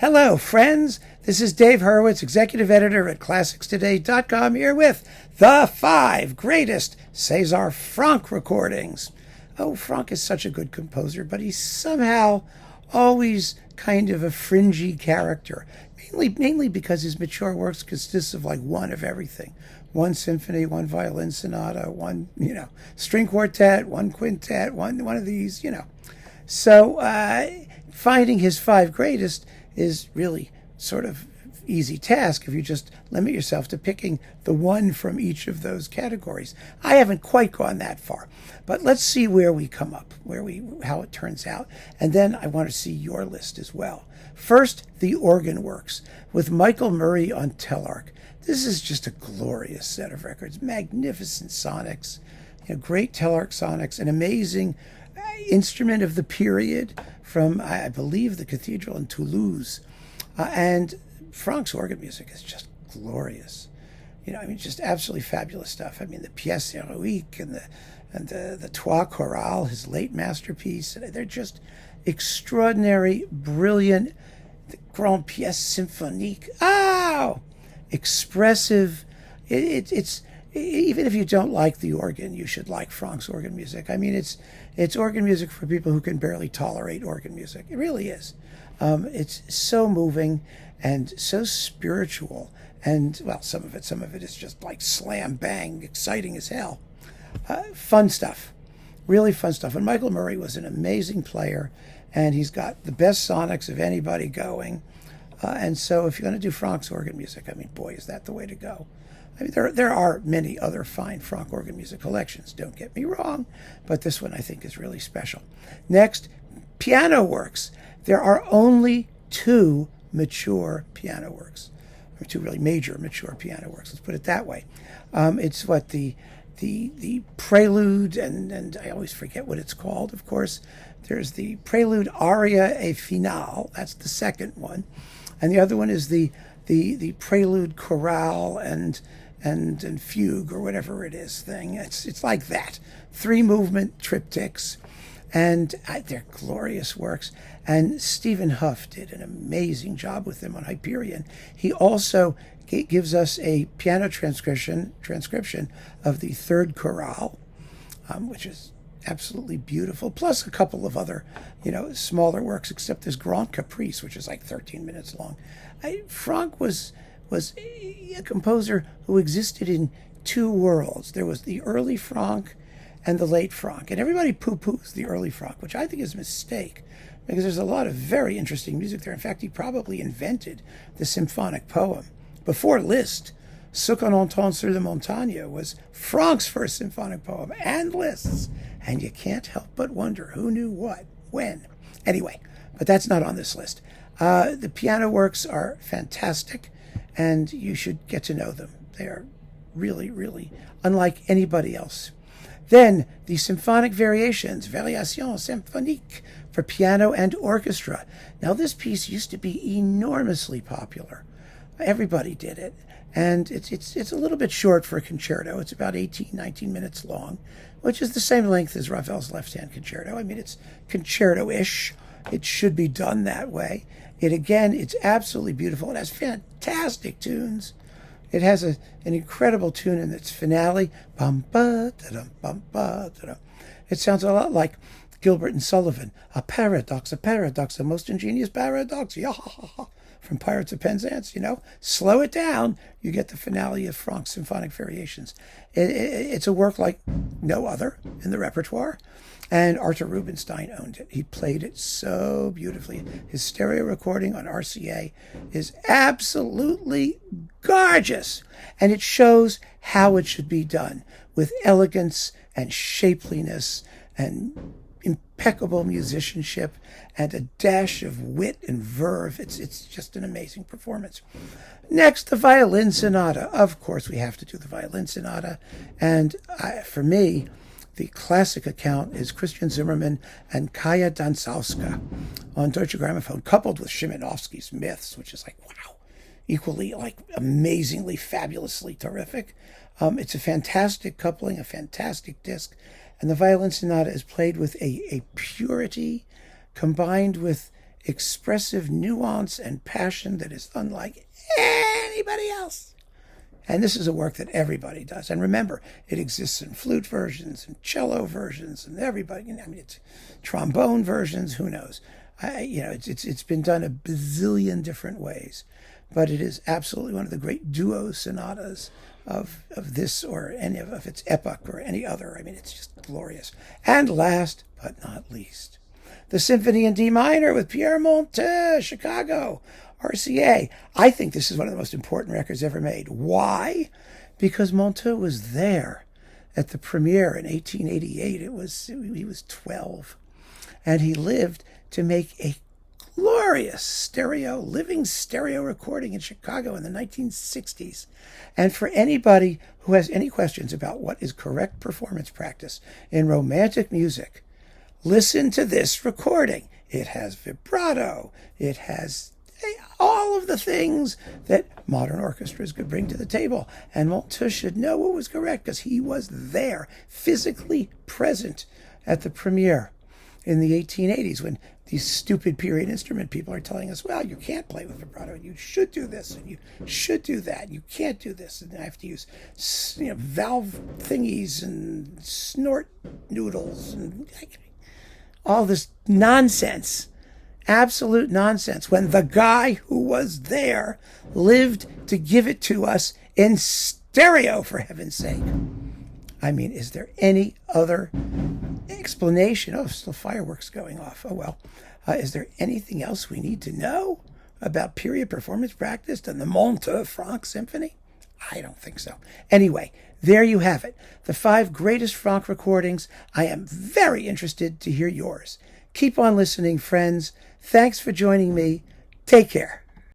Hello, friends. This is Dave Hurwitz, executive editor at ClassicsToday.com, here with the 5 greatest César Franck recordings. Oh, Franck is such a good composer, but he's somehow always kind of a fringy character, mainly because his mature works consist of like one of everything. One symphony, one violin sonata, one, string quartet, one quintet, one of these, So finding his 5 greatest is really sort of easy task if you just limit yourself to picking the one from each of those categories. I haven't quite gone that far, but let's see where we come up, how it turns out, and then I want to see your list as well. First, the organ works with Michael Murray on Telarc. This is just a glorious set of records, magnificent sonics, great Telarc sonics, an amazing instrument of the period from, I believe, the cathedral in Toulouse. And Franck's organ music is just glorious. Just absolutely fabulous stuff. The pièce héroïque and the Trois Chorales, his late masterpiece, they're just extraordinary, brilliant. The Grand Pièce Symphonique, expressive. It's even if you don't like the organ, you should like Franck's organ music. It's organ music for people who can barely tolerate organ music. It really is. It's so moving and so spiritual, and some of it is just like slam bang, exciting as hell. Fun stuff, really fun stuff. And Michael Murray was an amazing player, and he's got the best sonics of anybody going. And so if you're going to do Franck's organ music, boy, is that the way to go. There are many other fine Franck organ music collections, don't get me wrong, but this one I think is really special. Next, piano works. There are only 2 mature piano works, or 2 really major mature piano works, let's put it that way. It's what the prelude, and I always forget what it's called, of course. There's the prelude aria e finale, that's the second one. And the other one is the prelude chorale and fugue, or whatever it is thing. It's like that. 3 movement triptychs, and they're glorious works. And Stephen Hough did an amazing job with them on Hyperion. He also gives us a piano transcription of the 3rd chorale, which is absolutely beautiful, plus a couple of other, smaller works, except there's Grand Caprice, which is like 13 minutes long. Franck was a composer who existed in 2 worlds. There was the early Franck and the late Franck, and everybody poo-poos the early Franck, which I think is a mistake, because there's a lot of very interesting music there. In fact, he probably invented the symphonic poem. Before Liszt, Ce qu'on entend sur la montagne was Franck's first symphonic poem, and Liszt's. And you can't help but wonder who knew what, when. Anyway, but that's not on this list. The piano works are fantastic, and you should get to know them. They are really, really unlike anybody else. Then the symphonic variations, Variations Symphoniques, for piano and orchestra. Now, this piece used to be enormously popular. Everybody did it. And it's a little bit short for a concerto. It's about 19 minutes long, which is the same length as Ravel's Left-Hand Concerto. It's concerto-ish. It should be done that way. It's absolutely beautiful. It has fantastic tunes. It has an incredible tune in its finale. Bum, ba, da-dum, bum, ba, da-dum. It sounds a lot like Gilbert and Sullivan. A paradox, the most ingenious paradox. Yeah. From Pirates of Penzance, slow it down, you get the finale of Franck's Symphonic Variations. It's a work like no other in the repertoire, and Arthur Rubinstein owned it. He played it so beautifully. His stereo recording on RCA is absolutely gorgeous, and it shows how it should be done, with elegance and shapeliness and impeccable musicianship and a dash of wit and verve. It's just an amazing performance. Next, the violin sonata. Of course, we have to do the violin sonata. And for me, the classic account is Christian Zimerman and Kaja Danczowska on Deutsche Grammophon, coupled with Szymanowski's Myths, which is like, wow, equally like amazingly, fabulously terrific. It's a fantastic coupling, a fantastic disc. And the violin sonata is played with a purity combined with expressive nuance and passion that is unlike anybody else. And this is a work that everybody does. And remember, it exists in flute versions and cello versions and everybody. I mean, it's trombone versions. Who knows? It's been done a bazillion different ways, but it is absolutely one of the great duo sonatas of this or any of its epoch or any other. I mean, it's just glorious. And last but not least, the Symphony in D minor with Pierre Monteux, Chicago, RCA. I think this is one of the most important records ever made. Why? Because Monteux was there at the premiere in 1888. He was 12, and he lived to make a glorious living stereo recording in Chicago in the 1960s. And for anybody who has any questions about what is correct performance practice in romantic music, listen to this recording. It has vibrato. It has all of the things that modern orchestras could bring to the table. And Monteux should know what was correct because he was there, physically present at the premiere in the 1880s when these stupid period instrument people are telling us, well, you can't play with vibrato. You should do this and you should do that. You can't do this. And I have to use valve thingies and snort noodles and all this nonsense. Absolute nonsense, when the guy who was there lived to give it to us in stereo, for heaven's sake. I mean, is there any other explanation? Oh, still fireworks going off. Oh, well. Is there anything else we need to know about period performance practice and the Monteux Franck Symphony? I don't think so. Anyway, there you have it. The 5 greatest Franck recordings. I am very interested to hear yours. Keep on listening, friends. Thanks for joining me. Take care.